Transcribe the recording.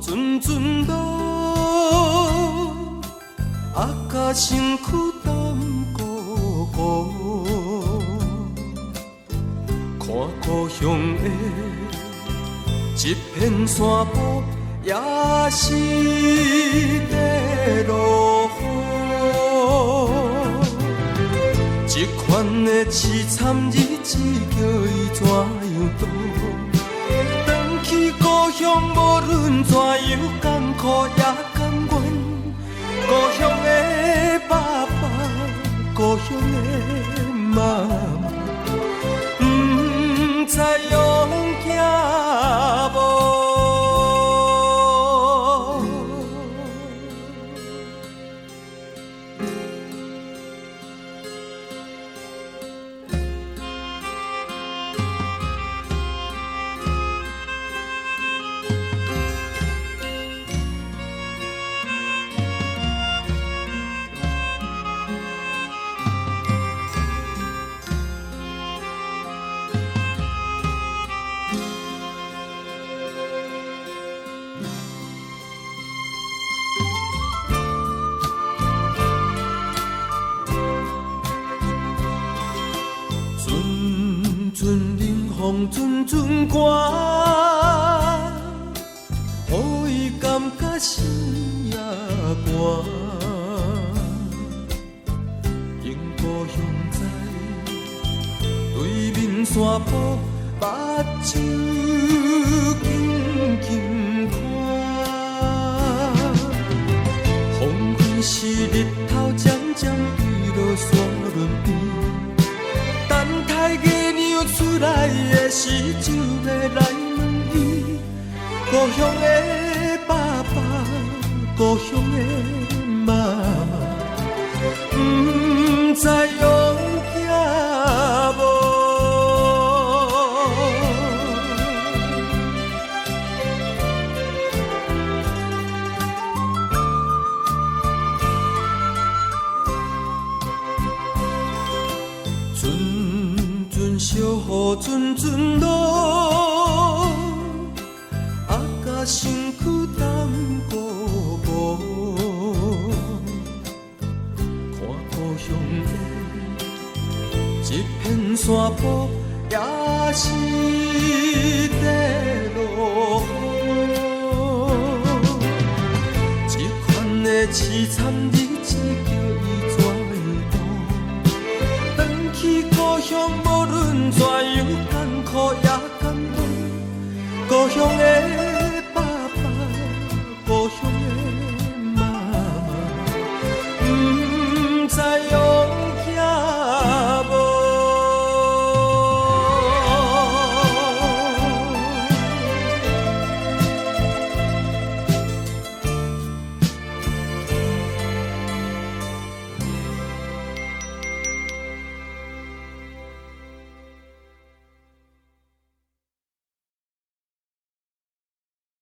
阵阵落，阿身躯淡孤孤，看故乡的一片山坡，也是在落雨。这款的凄惨日子，叫伊怎样度？返去故乡，无论怎样艰苦也甘愿。故乡的爸爸，故乡的妈妈，不知用囝无。阵阵寒，予伊感觉心也寒。因故乡在对面山坡，目睭紧紧看。黄昏时，日头渐渐坠落山峦边。等待月亮出来的时，就要来问伊，故乡的爸爸，故乡的妈妈，不知用囝无。小雨阵阵落，甲身躯淡孤孤。看故乡的一片山坡，也是在落雨。这款的凄惨。